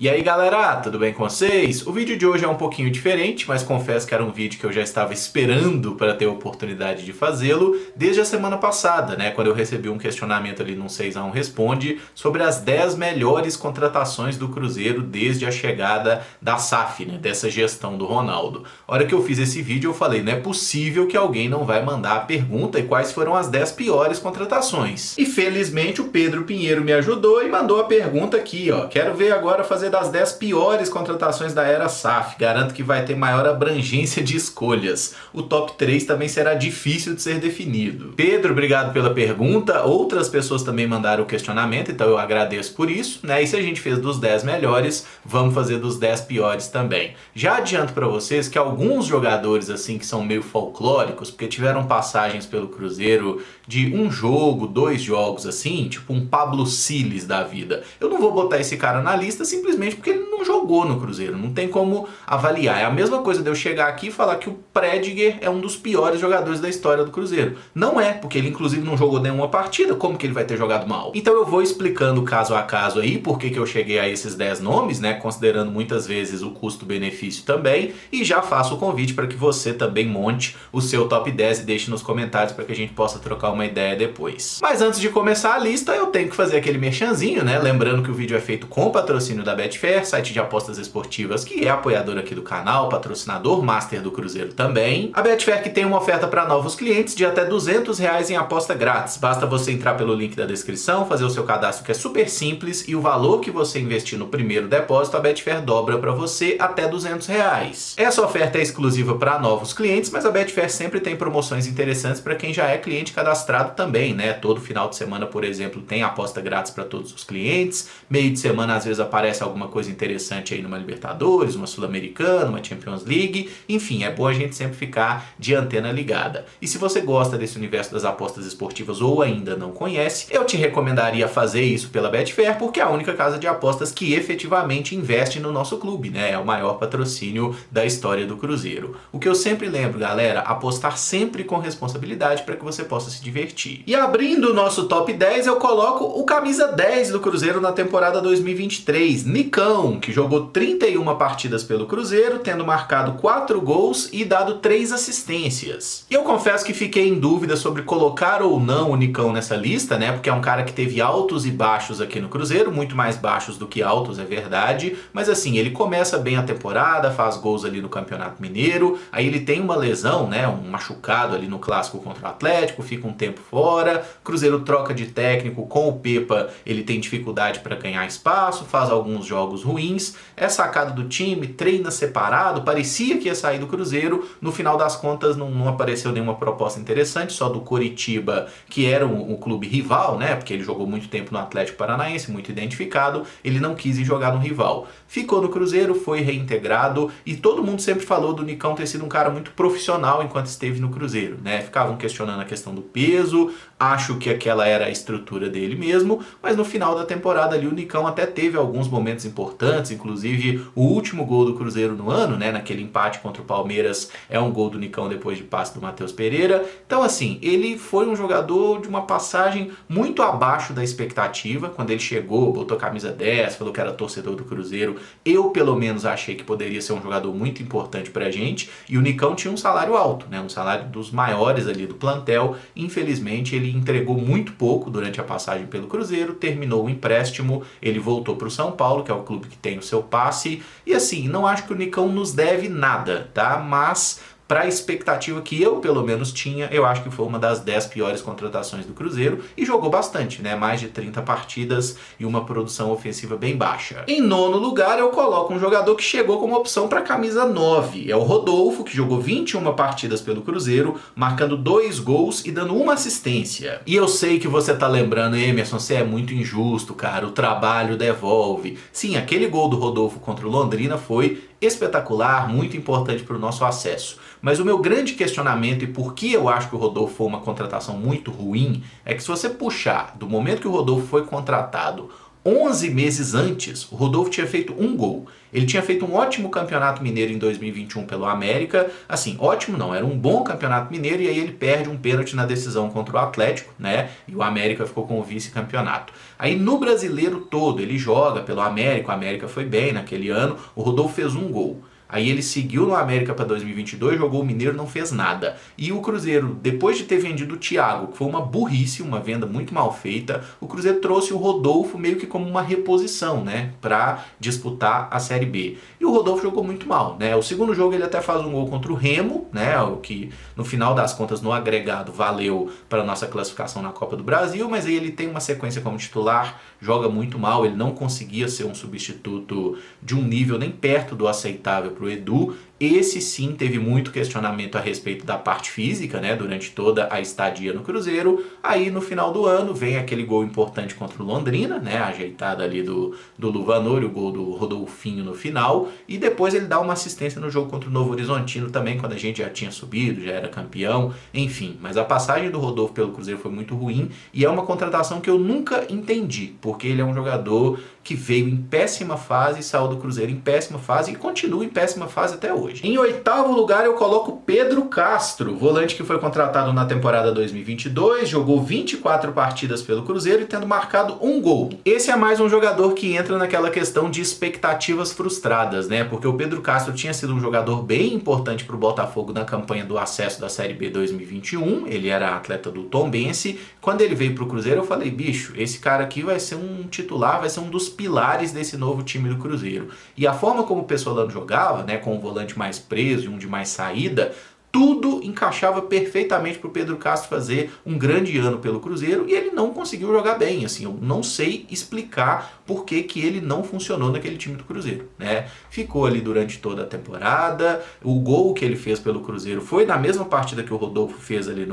E aí galera, tudo bem com vocês? O vídeo de hoje é um pouquinho diferente, mas confesso que era um vídeo que eu já estava esperando para ter a oportunidade de fazê-lo desde a semana passada, né? Quando eu recebi um questionamento ali no 6x1 Responde sobre as 10 melhores contratações do Cruzeiro desde a chegada da SAF, né? Dessa gestão do Ronaldo. A hora que eu fiz esse vídeo eu falei, não é possível que alguém não vai mandar a pergunta e quais foram as 10 piores contratações. E felizmente o Pedro Pinheiro me ajudou e mandou a pergunta aqui, ó. Quero ver agora fazer das 10 piores contratações da era SAF. Garanto que vai ter maior abrangência de escolhas. O top 3 também será difícil de ser definido. Pedro, obrigado pela pergunta. Outras pessoas também mandaram o questionamento, então eu agradeço por isso, né? E se a gente fez dos 10 melhores, vamos fazer dos 10 piores também. Já adianto para vocês que alguns jogadores assim que são meio folclóricos, porque tiveram passagens pelo Cruzeiro de um jogo, 2 jogos assim, tipo um Pablo Siles da vida. Eu não vou botar esse cara na lista simplesmente porque ele não jogou no Cruzeiro, não tem como avaliar. É a mesma coisa de eu chegar aqui e falar que o Prediger é um dos piores jogadores da história do Cruzeiro. Não é, porque ele inclusive não jogou nenhuma partida, como que ele vai ter jogado mal? Então eu vou explicando caso a caso aí por que eu cheguei a esses 10 nomes, né, considerando muitas vezes o custo-benefício também, e já faço o convite para que você também monte o seu top 10 e deixe nos comentários para que a gente possa trocar uma ideia depois. Mas antes de começar a lista, eu tenho que fazer aquele merchanzinho, né, lembrando que o vídeo é feito com patrocínio da Betfair, site de apostas esportivas que é apoiador aqui do canal, patrocinador master do Cruzeiro também. A Betfair que tem uma oferta para novos clientes de até R$200 em aposta grátis. Basta você entrar pelo link da descrição, fazer o seu cadastro que é super simples e o valor que você investir no primeiro depósito, a Betfair dobra para você até R$200. Essa oferta é exclusiva para novos clientes, mas a Betfair sempre tem promoções interessantes para quem já é cliente cadastrado também, né? Todo final de semana, por exemplo, tem aposta grátis para todos os clientes. Meio de semana, às vezes, aparece alguma coisa interessante aí numa Libertadores, uma Sul-Americana, uma Champions League. Enfim, é bom a gente sempre ficar de antena ligada. E se você gosta desse universo das apostas esportivas ou ainda não conhece, eu te recomendaria fazer isso pela Betfair, porque é a única casa de apostas que efetivamente investe no nosso clube, né? É o maior patrocínio da história do Cruzeiro. O que eu sempre lembro, galera, apostar sempre com responsabilidade para que você possa se divertir. E abrindo o nosso top 10, eu coloco o camisa 10 do Cruzeiro na temporada 2023, Nicão, que jogou 31 partidas pelo Cruzeiro, tendo marcado 4 gols e dado 3 assistências. E eu confesso que fiquei em dúvida sobre colocar ou não o Nicão nessa lista, né? Porque é um cara que teve altos e baixos aqui no Cruzeiro, muito mais baixos do que altos, é verdade. Mas assim, ele começa bem a temporada, faz gols ali no Campeonato Mineiro, aí ele tem uma lesão, né? Um machucado ali no clássico contra o Atlético, fica um tempo fora, Cruzeiro troca de técnico com o Pepa, ele tem dificuldade para ganhar espaço, faz alguns jogos ruins, é sacado do time, treina separado, parecia que ia sair do Cruzeiro, no final das contas não apareceu nenhuma proposta interessante, só do Coritiba, que era um clube rival, né, porque ele jogou muito tempo no Atlético Paranaense, muito identificado, ele não quis ir jogar no rival. Ficou no Cruzeiro, foi reintegrado e todo mundo sempre falou do Nicão ter sido um cara muito profissional enquanto esteve no Cruzeiro, né, ficavam questionando a questão do peso, acho que aquela era a estrutura dele mesmo, mas no final da temporada ali o Nicão até teve alguns momentos importantes, inclusive o último gol do Cruzeiro no ano, né, naquele empate contra o Palmeiras, é um gol do Nicão depois de passe do Matheus Pereira. Então assim, ele foi um jogador de uma passagem muito abaixo da expectativa. Quando ele chegou, botou a camisa 10, falou que era torcedor do Cruzeiro, eu pelo menos achei que poderia ser um jogador muito importante pra gente, e o Nicão tinha um salário alto, né, um salário dos maiores ali do plantel. Infelizmente ele entregou muito pouco durante a passagem pelo Cruzeiro, terminou o empréstimo, ele voltou para o São Paulo, que é o clube que tem o seu passe, e assim, não acho que o Nicão nos deve nada, tá? Mas para a expectativa que eu, pelo menos, tinha, eu acho que foi uma das 10 piores contratações do Cruzeiro e jogou bastante, né? Mais de 30 partidas e uma produção ofensiva bem baixa. Em nono lugar, eu coloco um jogador que chegou como opção para a camisa 9. É o Rodolfo, que jogou 21 partidas pelo Cruzeiro, marcando 2 gols e dando uma assistência. E eu sei que você tá lembrando, Emerson, você é muito injusto, cara, o trabalho devolve. Sim, aquele gol do Rodolfo contra o Londrina foi espetacular, muito importante para o nosso acesso. Mas o meu grande questionamento e por que eu acho que o Rodolfo foi uma contratação muito ruim é que se você puxar do momento que o Rodolfo foi contratado 11 meses antes, o Rodolfo tinha feito um gol. Ele tinha feito um ótimo campeonato mineiro em 2021 pelo América. Assim, ótimo não, era um bom campeonato mineiro e aí ele perde um pênalti na decisão contra o Atlético, né? E o América ficou com o vice-campeonato. Aí no brasileiro todo, ele joga pelo América, o América foi bem naquele ano, o Rodolfo fez um gol. Aí ele seguiu no América para 2022, jogou o Mineiro, não fez nada. E o Cruzeiro, depois de ter vendido o Thiago, que foi uma burrice, uma venda muito mal feita, o Cruzeiro trouxe o Rodolfo meio que como uma reposição, né, para disputar a Série B. E o Rodolfo jogou muito mal, né? O segundo jogo ele até faz um gol contra o Remo, né, o que no final das contas no agregado valeu para a nossa classificação na Copa do Brasil, mas aí ele tem uma sequência como titular, joga muito mal, ele não conseguia ser um substituto de um nível nem perto do aceitável para o Edu. Esse sim teve muito questionamento a respeito da parte física, né, durante toda a estadia no Cruzeiro. Aí no final do ano vem aquele gol importante contra o Londrina, né, ajeitado ali do Luvanor, o gol do Rodolfinho no final. E depois ele dá uma assistência no jogo contra o Novo Horizontino também, quando a gente já tinha subido, já era campeão, enfim. Mas a passagem do Rodolfo pelo Cruzeiro foi muito ruim e é uma contratação que eu nunca entendi, porque ele é um jogador que veio em péssima fase, saiu do Cruzeiro em péssima fase e continua em péssima fase até hoje. Em oitavo lugar eu coloco Pedro Castro, volante que foi contratado na temporada 2022, jogou 24 partidas pelo Cruzeiro e tendo marcado um gol. Esse é mais um jogador que entra naquela questão de expectativas frustradas, né? Porque o Pedro Castro tinha sido um jogador bem importante para o Botafogo na campanha do acesso da Série B 2021, ele era atleta do Tombense. Quando ele veio para o Cruzeiro eu falei, bicho, esse cara aqui vai ser um titular, vai ser um dos pilares desse novo time do Cruzeiro. E a forma como o Pessolano jogava, né, com um volante mais preso e um de mais saída, tudo encaixava perfeitamente para o Pedro Castro fazer um grande ano pelo Cruzeiro e ele não conseguiu jogar bem. Assim, eu não sei explicar por que ele não funcionou naquele time do Cruzeiro, né? Ficou ali durante toda a temporada, o gol que ele fez pelo Cruzeiro foi na mesma partida que o Rodolfo fez ali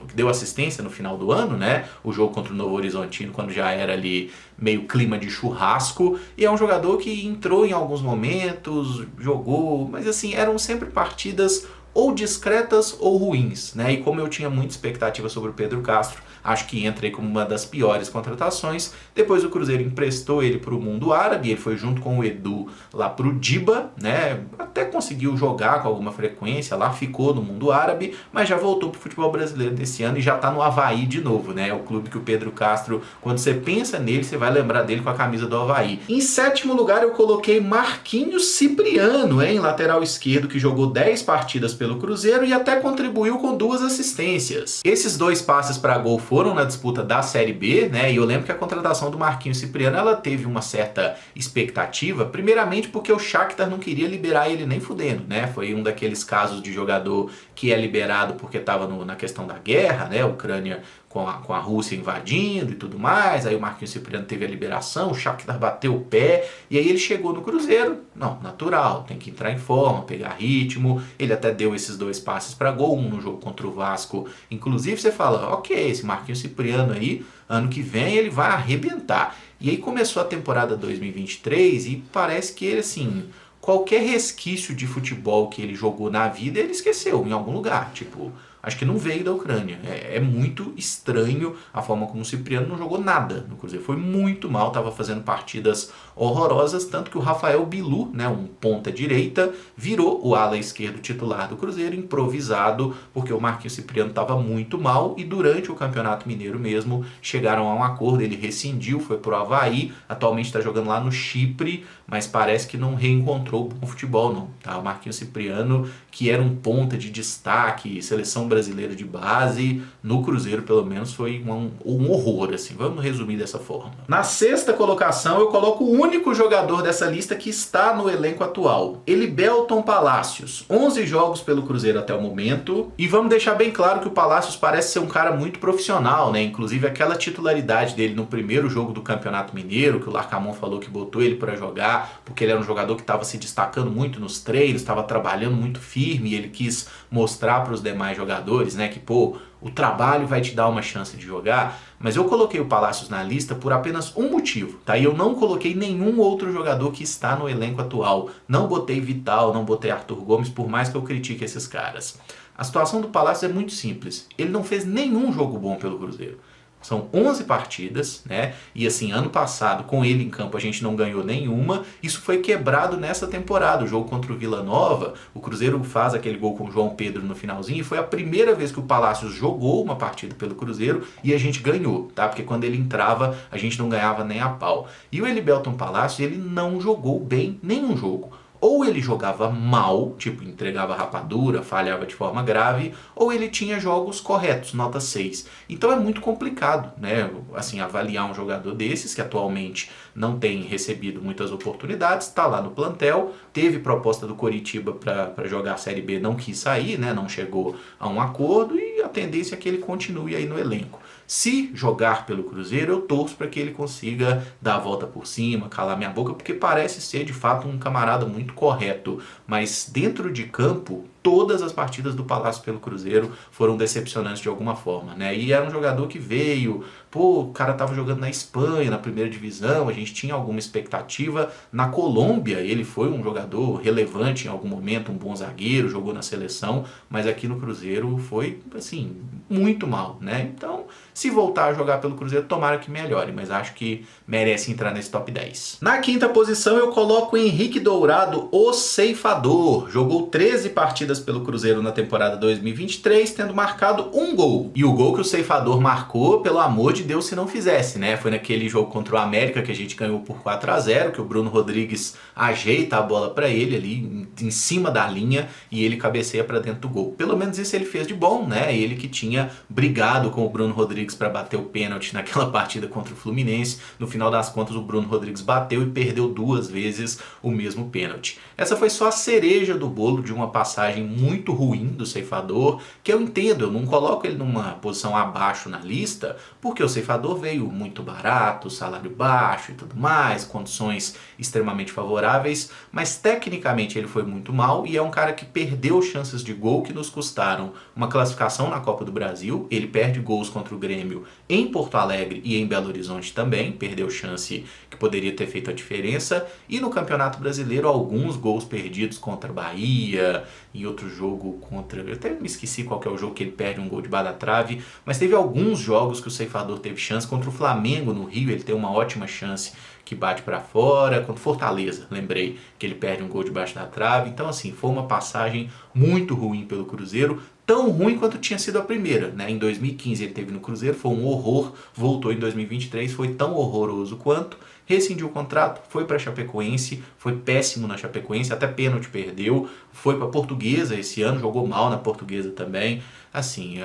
que deu assistência no final do ano, né? O jogo contra o Novo Horizontino, quando já era ali meio clima de churrasco, e é um jogador que entrou em alguns momentos, jogou, mas assim, eram sempre partidas ou discretas ou ruins, né? E como eu tinha muita expectativa sobre o Pedro Castro, acho que entra aí como uma das piores contratações. Depois o Cruzeiro emprestou ele para o mundo árabe, ele foi junto com o Edu lá para o Diba, né? Até conseguiu jogar com alguma frequência lá, ficou no mundo árabe, mas já voltou para o futebol brasileiro desse ano e já está no Avaí de novo, né? É o clube que o Pedro Castro, quando você pensa nele, você vai lembrar dele com a camisa do Avaí. Em sétimo lugar eu coloquei Marquinhos Cipriano, hein? Lateral esquerdo que jogou 10 partidas pelo Cruzeiro e até contribuiu com 2 assistências. Esses 2 passes para gol foram na disputa da Série B, né? E eu lembro que a contratação do Marquinhos Cipriano, ela teve uma certa expectativa, primeiramente porque o Shakhtar não queria liberar ele nem fudendo, né? Foi um daqueles casos de jogador que é liberado porque estava na questão da guerra, né? A Ucrânia com a Rússia invadindo e tudo mais, aí o Marquinhos Cipriano teve a liberação, o Shakhtar bateu o pé, e aí ele chegou no Cruzeiro, não, natural, tem que entrar em forma, pegar ritmo, ele até deu esses 2 passes para gol, um no jogo contra o Vasco, inclusive você fala, ok, esse Marquinhos Cipriano aí, ano que vem ele vai arrebentar. E aí começou a temporada 2023 e parece que ele, assim, qualquer resquício de futebol que ele jogou na vida, ele esqueceu em algum lugar, tipo, acho que não veio da Ucrânia. É muito estranho a forma como o Cipriano não jogou nada no Cruzeiro. Foi muito mal, estava fazendo partidas horrorosas, tanto que o Rafael Bilu, né, um ponta direita, virou o ala esquerdo titular do Cruzeiro, improvisado, porque o Marquinhos Cipriano estava muito mal e durante o Campeonato Mineiro mesmo chegaram a um acordo, ele rescindiu, foi pro Avaí, atualmente está jogando lá no Chipre, mas parece que não reencontrou o bom futebol não, tá? O Marquinhos Cipriano, que era um ponta de destaque, seleção brasileira de base, no Cruzeiro pelo menos foi um horror, assim, vamos resumir dessa forma. Na sexta colocação eu coloco o único jogador dessa lista que está no elenco atual, Elibelton Palacios, 11 jogos pelo Cruzeiro até o momento, e vamos deixar bem claro que o Palacios parece ser um cara muito profissional, né? Inclusive aquela titularidade dele no primeiro jogo do Campeonato Mineiro, que o Larcamon falou que botou ele para jogar, porque ele era um jogador que estava se destacando muito nos treinos, estava trabalhando muito firme, e ele quis mostrar para os demais jogadores, né, que pô, o trabalho vai te dar uma chance de jogar. Mas eu coloquei o Palacios na lista por apenas um motivo, tá? E eu não coloquei nenhum outro jogador que está no elenco atual. Não botei Vital, não botei Arthur Gomes, por mais que eu critique esses caras. A situação do Palacios é muito simples. Ele não fez nenhum jogo bom pelo Cruzeiro. São 11 partidas, né? E assim, ano passado, com ele em campo, a gente não ganhou nenhuma. Isso foi quebrado nessa temporada. O jogo contra o Vila Nova, o Cruzeiro faz aquele gol com o João Pedro no finalzinho. E foi a primeira vez que o Palácios jogou uma partida pelo Cruzeiro e a gente ganhou, tá? Porque quando ele entrava, a gente não ganhava nem a pau. E o Elibelton Palácios, ele não jogou bem nenhum jogo. Ou ele jogava mal, tipo, entregava rapadura, falhava de forma grave, ou ele tinha jogos corretos, nota 6. Então é muito complicado, né, assim, avaliar um jogador desses, que atualmente não tem recebido muitas oportunidades, está lá no plantel, teve proposta do Coritiba para jogar a Série B, não quis sair, né, não chegou a um acordo, e a tendência é que ele continue aí no elenco. Se jogar pelo Cruzeiro, eu torço para que ele consiga dar a volta por cima, calar minha boca, porque parece ser de fato um camarada muito correto. Mas dentro de campo, todas as partidas do Palácio pelo Cruzeiro foram decepcionantes de alguma forma, né? E era um jogador que veio, pô, o cara tava jogando na Espanha, na primeira divisão, a gente tinha alguma expectativa. Na Colômbia, ele foi um jogador relevante em algum momento, um bom zagueiro, jogou na seleção, mas aqui no Cruzeiro foi, assim, muito mal, né? Então, se voltar a jogar pelo Cruzeiro, tomara que melhore, mas acho que merece entrar nesse top 10. Na quinta posição, eu coloco o Henrique Dourado, o ceifador. Jogou 13 partidas pelo Cruzeiro na temporada 2023, tendo marcado um gol. E o gol que o ceifador marcou, pelo amor de Deus, se não fizesse, né? Foi naquele jogo contra o América que a gente ganhou por 4-0, que o Bruno Rodrigues ajeita a bola para ele ali em cima da linha e ele cabeceia para dentro do gol. Pelo menos isso ele fez de bom, né? Ele que tinha brigado com o Bruno Rodrigues para bater o pênalti naquela partida contra o Fluminense. No final das contas, o Bruno Rodrigues bateu e perdeu 2 vezes o mesmo pênalti. Essa foi só a cereja do bolo de uma passagem muito ruim do ceifador, que eu entendo, eu não coloco ele numa posição abaixo na lista, porque o ceifador veio muito barato, salário baixo e tudo mais, condições extremamente favoráveis, mas tecnicamente ele foi muito mal e é um cara que perdeu chances de gol que nos custaram uma classificação na Copa do Brasil. Ele perde gols contra o Grêmio em Porto Alegre e em Belo Horizonte também, perdeu chance que poderia ter feito a diferença, e no Campeonato Brasileiro alguns gols perdidos contra Bahia, em outro jogo contra... Eu até me esqueci qual que é o jogo que ele perde um gol debaixo da trave, mas teve alguns jogos que o ceifador teve chance. Contra o Flamengo no Rio ele tem uma ótima chance que bate para fora, contra Fortaleza, lembrei que ele perde um gol debaixo da trave. Então assim, foi uma passagem muito ruim pelo Cruzeiro, tão ruim quanto tinha sido a primeira, né? Em 2015 ele teve no Cruzeiro, foi um horror, voltou em 2023, foi tão horroroso quanto, rescindiu o contrato, foi para a Chapecoense, foi péssimo na Chapecoense, até pênalti perdeu, foi para a Portuguesa esse ano, jogou mal na Portuguesa também. Assim,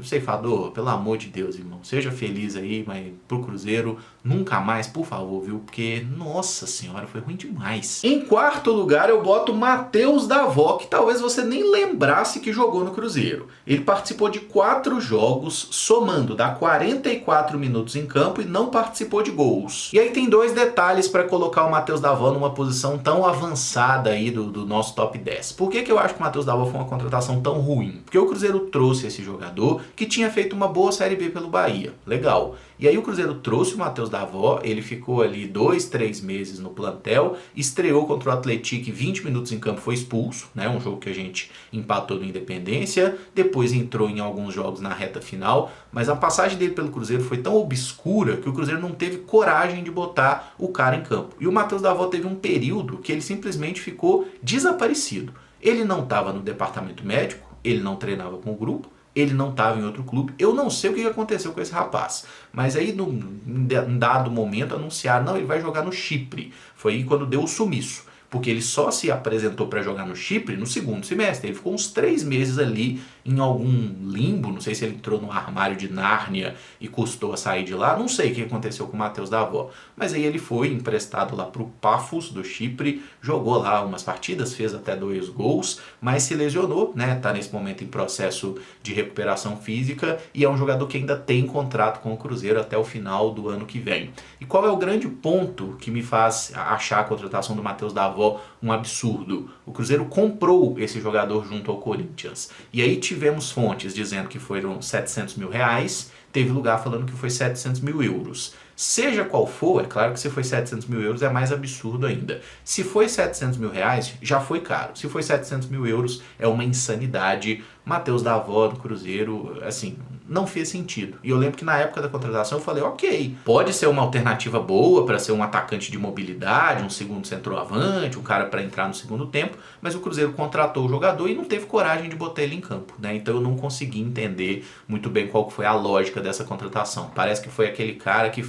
ceifador, pelo amor de Deus, irmão, seja feliz aí, mas pro Cruzeiro nunca mais, por favor, viu? Porque, nossa senhora, foi ruim demais. Em quarto lugar, eu boto Matheus Davó, que talvez você nem lembrasse que jogou no Cruzeiro. Ele participou de 4 jogos, somando, dá 44 minutos em campo e não participou de gols. E aí tem 2 detalhes para colocar o Matheus Davó numa posição tão avançada aí do nosso top 10. Por que eu acho que o Matheus Davó foi uma contratação tão ruim? Porque o Cruzeiro trouxe esse jogador que tinha feito uma boa Série B pelo Bahia. Legal. E aí o Cruzeiro trouxe o Matheus Davó, ele ficou ali 2-3 meses no plantel, estreou contra o Atlético, 20 minutos em campo foi expulso, né? Um jogo que a gente empatou no Independência, depois entrou em alguns jogos na reta final, mas a passagem dele pelo Cruzeiro foi tão obscura que o Cruzeiro não teve coragem de botar o cara em campo. E o Matheus Davó teve um período que ele simplesmente ficou desaparecido. Ele não estava no departamento médico, ele não treinava com o grupo, ele não estava em outro clube. Eu não sei o que aconteceu com esse rapaz, mas aí num dado momento anunciaram, não, ele vai jogar no Chipre. Foi aí quando deu o sumiço, porque ele só se apresentou para jogar no Chipre no segundo semestre. Ele ficou uns 3 meses ali em algum limbo, não sei se ele entrou no armário de Nárnia e custou a sair de lá, não sei o que aconteceu com o Matheus Davó, mas aí ele foi emprestado lá para o Pafos do Chipre, jogou lá umas partidas, fez até 2 gols, mas se lesionou, né? Tá nesse momento em processo de recuperação física e é um jogador que ainda tem contrato com o Cruzeiro até o final do ano que vem. E qual é o grande ponto que me faz achar a contratação do Matheus Davó um absurdo? O Cruzeiro comprou esse jogador junto ao Corinthians, e aí tivemos fontes dizendo que foram 700 mil reais, teve lugar falando que foi 700 mil euros. Seja qual for, é claro que se foi 700 mil euros é mais absurdo ainda. Se foi 700 mil reais, já foi caro. Se foi 700 mil euros, é uma insanidade, Matheus Davó do Cruzeiro, assim, não fez sentido. E eu lembro que na época da contratação eu falei, ok, pode ser uma alternativa boa para ser um atacante de mobilidade, um segundo centroavante, um cara para entrar no segundo tempo, mas o Cruzeiro contratou o jogador e não teve coragem de botar ele em campo, né? Então eu não consegui entender muito bem qual foi a lógica dessa contratação. Parece que foi aquele cara que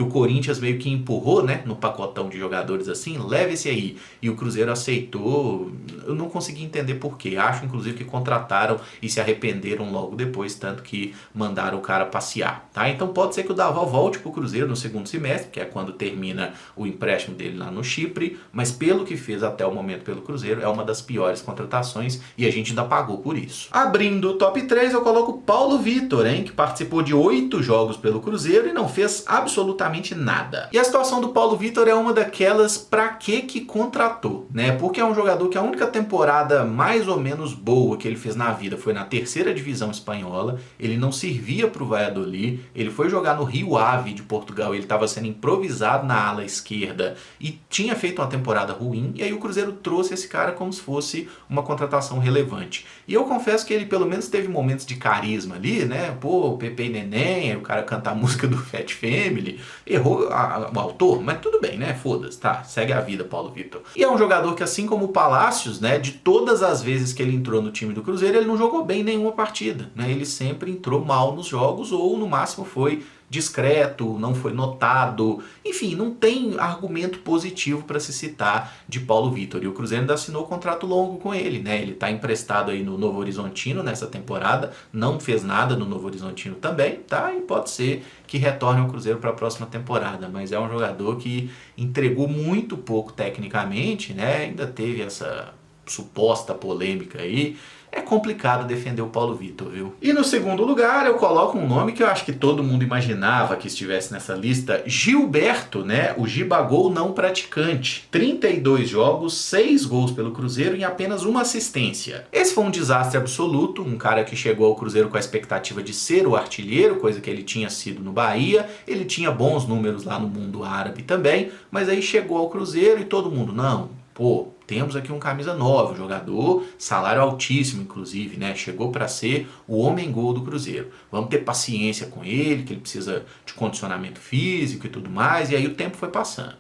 o Corinthians meio que empurrou, né, no pacotão de jogadores assim, leve esse aí. E o Cruzeiro aceitou, eu não consegui entender por quê. Acho, inclusive, que contrataram e se arrependeram logo depois, tanto que mandaram o cara passear, tá? Então pode ser que o Davó volte pro Cruzeiro no segundo semestre, que é quando termina o empréstimo dele lá no Chipre, mas pelo que fez até o momento pelo Cruzeiro, é uma das piores contratações e a gente ainda pagou por isso. Abrindo o top 3, eu coloco Paulo Vitor, hein, que participou de 8 jogos pelo Cruzeiro e não fez absolutamente nada. E a situação do Paulo Vitor é uma daquelas pra que contratou, né? Porque é um jogador que a única temporada mais ou menos boa que ele fez na vida foi na terceira divisão espanhola, ele não servia pro Valladolid, ele foi jogar no Rio Ave de Portugal, ele estava sendo improvisado na ala esquerda e tinha feito uma temporada ruim, e aí o Cruzeiro trouxe esse cara como se fosse uma contratação relevante. E eu confesso que ele pelo menos teve momentos de carisma ali, né? Pô, Pepe e Neném, aí o cara canta a música do Fat Family, errou o autor, mas tudo bem, né? Foda-se, tá? Segue a vida, Paulo Vitor. E é um jogador que, assim como o Palácios, né? De todas as vezes que ele entrou no time do Cruzeiro, ele não jogou bem nenhuma partida, né? Ele sempre entrou mal nos jogos ou, no máximo, foi discreto, não foi notado. Enfim, não tem argumento positivo para se citar de Paulo Vitor. E o Cruzeiro ainda assinou contrato longo com ele, né? Ele está emprestado aí no Novo Horizontino nessa temporada, não fez nada no Novo Horizontino também, tá? E pode ser que retorne ao Cruzeiro para a próxima temporada, mas é um jogador que entregou muito pouco tecnicamente, né? Ainda teve essa suposta polêmica aí. É complicado defender o Paulo Vitor, viu? E no segundo lugar eu coloco um nome que eu acho que todo mundo imaginava que estivesse nessa lista, Gilberto, né? O Gibagol não praticante. 32 jogos, 6 gols pelo Cruzeiro e apenas uma assistência. Esse foi um desastre absoluto, um cara que chegou ao Cruzeiro com a expectativa de ser o artilheiro, coisa que ele tinha sido no Bahia, ele tinha bons números lá no mundo árabe também, mas aí chegou ao Cruzeiro e todo mundo, não, pô, temos aqui um camisa 9, um jogador, salário altíssimo inclusive, né? Chegou para ser o homem-gol do Cruzeiro. Vamos ter paciência com ele, que ele precisa de condicionamento físico e tudo mais. E aí o tempo foi passando.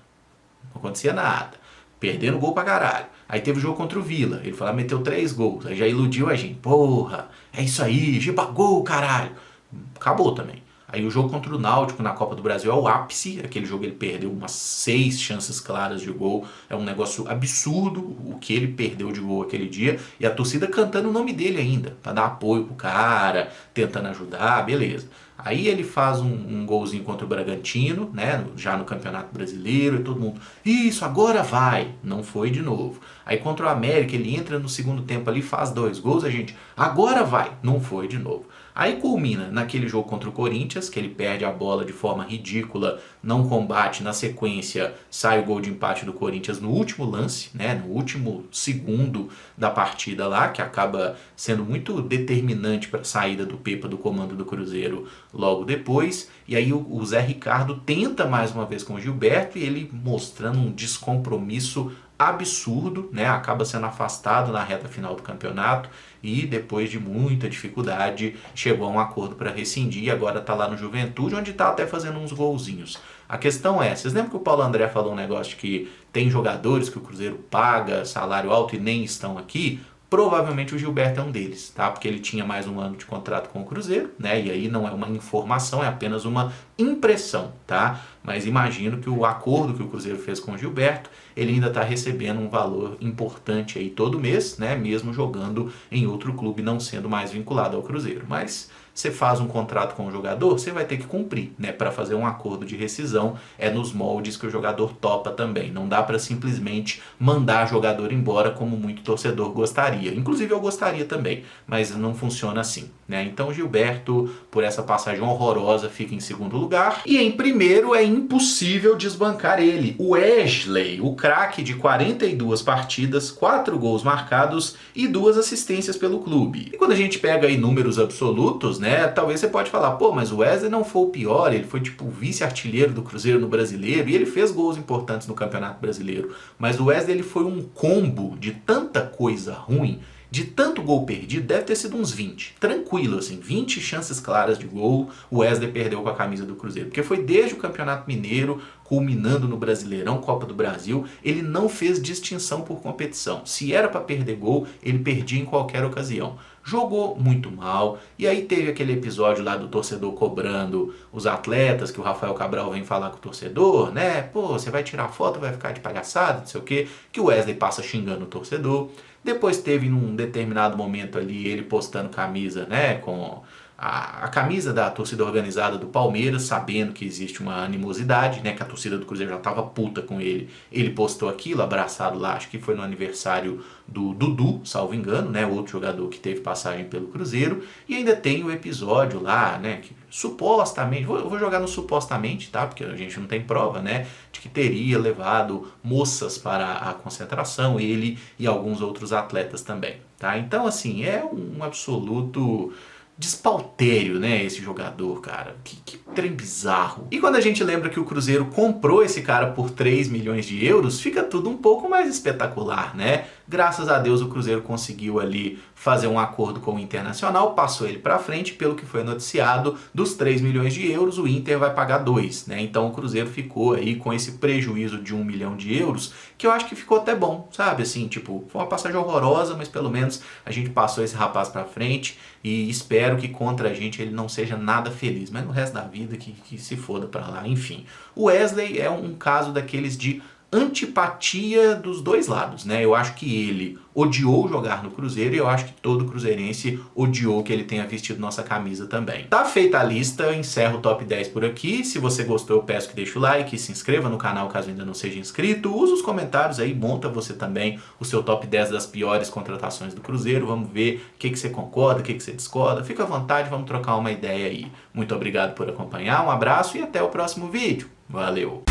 Não acontecia nada. Perdendo gol pra caralho. Aí teve o jogo contra o Vila. Ele foi lá, meteu 3 gols. Aí já iludiu a gente. Porra, é isso aí, Gibagol, caralho. Acabou também. Aí o jogo contra o Náutico na Copa do Brasil é o ápice, aquele jogo ele perdeu umas 6 chances claras de gol, é um negócio absurdo o que ele perdeu de gol aquele dia, e a torcida cantando o nome dele ainda, pra dar apoio pro cara, tentando ajudar, beleza. Aí ele faz um golzinho contra o Bragantino, né, já no Campeonato Brasileiro, e todo mundo, isso, agora vai, não foi de novo. Aí contra o América ele entra no segundo tempo ali, faz 2 gols, a gente, agora vai, não foi de novo. Aí culmina naquele jogo contra o Corinthians, que ele perde a bola de forma ridícula, não combate, na sequência sai o gol de empate do Corinthians no último lance, né, no último segundo da partida lá, que acaba sendo muito determinante para a saída do Pepa do comando do Cruzeiro logo depois. E aí o Zé Ricardo tenta mais uma vez com o Gilberto e ele mostrando um descompromisso absurdo, né? Acaba sendo afastado na reta final do campeonato e depois de muita dificuldade chegou a um acordo para rescindir e agora está lá no Juventude, onde está até fazendo uns golzinhos. A questão é, vocês lembram que o Paulo André falou um negócio de que tem jogadores que o Cruzeiro paga salário alto e nem estão aqui? Provavelmente o Gilberto é um deles, tá? Porque ele tinha mais um ano de contrato com o Cruzeiro, né? E aí não é uma informação, é apenas uma impressão, tá? Mas imagino que o acordo que o Cruzeiro fez com o Gilberto, ele ainda está recebendo um valor importante aí todo mês, né? Mesmo jogando em outro clube, não sendo mais vinculado ao Cruzeiro. Mas você faz um contrato com o jogador, você vai ter que cumprir, né? Para fazer um acordo de rescisão, é nos moldes que o jogador topa também. Não dá para simplesmente mandar jogador embora como muito torcedor gostaria. Inclusive eu gostaria também, mas não funciona assim, né? Então Gilberto, por essa passagem horrorosa, fica em segundo lugar. E em primeiro é impossível desbancar ele, o Wesley, o craque de 42 partidas, 4 gols marcados e 2 assistências pelo clube. E quando a gente pega aí números absolutos, né? né? Talvez você pode falar, pô, mas o Wesley não foi o pior, ele foi tipo o vice-artilheiro do Cruzeiro no Brasileiro e ele fez gols importantes no Campeonato Brasileiro. Mas o Wesley ele foi um combo de tanta coisa ruim, de tanto gol perdido, deve ter sido uns 20. Tranquilo, assim, 20 chances claras de gol o Wesley perdeu com a camisa do Cruzeiro. Porque foi desde o Campeonato Mineiro, culminando no Brasileirão, Copa do Brasil, ele não fez distinção por competição. Se era para perder gol, ele perdia em qualquer ocasião. Jogou muito mal, e aí teve aquele episódio lá do torcedor cobrando os atletas, que o Rafael Cabral vem falar com o torcedor, né? Pô, você vai tirar foto, vai ficar de palhaçada, não sei o quê, que o Wesley passa xingando o torcedor. Depois teve num determinado momento ali ele postando camisa, né, com a camisa da torcida organizada do Palmeiras, sabendo que existe uma animosidade, né, que a torcida do Cruzeiro já estava puta com ele. Ele postou aquilo, abraçado lá, acho que foi no aniversário do Dudu, salvo engano, né, outro jogador que teve passagem pelo Cruzeiro. E ainda tem o episódio lá, né, que supostamente, eu vou jogar no supostamente, tá, porque a gente não tem prova, né, de que teria levado moças para a concentração, ele e alguns outros atletas também, tá. Então, assim, é um absoluto despautério, né, esse jogador, cara. Que trem bizarro. E quando a gente lembra que o Cruzeiro comprou esse cara por 3 milhões de euros, fica tudo um pouco mais espetacular, né? Graças a Deus o Cruzeiro conseguiu ali fazer um acordo com o Internacional, passou ele pra frente, pelo que foi noticiado, dos 3 milhões de euros, o Inter vai pagar 2, né? Então o Cruzeiro ficou aí com esse prejuízo de 1 milhão de euros, que eu acho que ficou até bom, sabe? Assim, tipo, foi uma passagem horrorosa, mas pelo menos a gente passou esse rapaz pra frente e espero que contra a gente ele não seja nada feliz, mas no resto da vida que se foda pra lá, enfim. O Wesley é um caso daqueles de antipatia dos dois lados, né? Eu acho que ele odiou jogar no Cruzeiro e eu acho que todo cruzeirense odiou que ele tenha vestido nossa camisa também. Tá feita a lista, eu encerro o top 10 por aqui. Se você gostou, eu peço que deixe o like, se inscreva no canal caso ainda não seja inscrito, usa os comentários aí, monta você também o seu top 10 das piores contratações do Cruzeiro, vamos ver o que você concorda, o que você discorda, fica à vontade, vamos trocar uma ideia aí. Muito obrigado por acompanhar, um abraço e até o próximo vídeo. Valeu!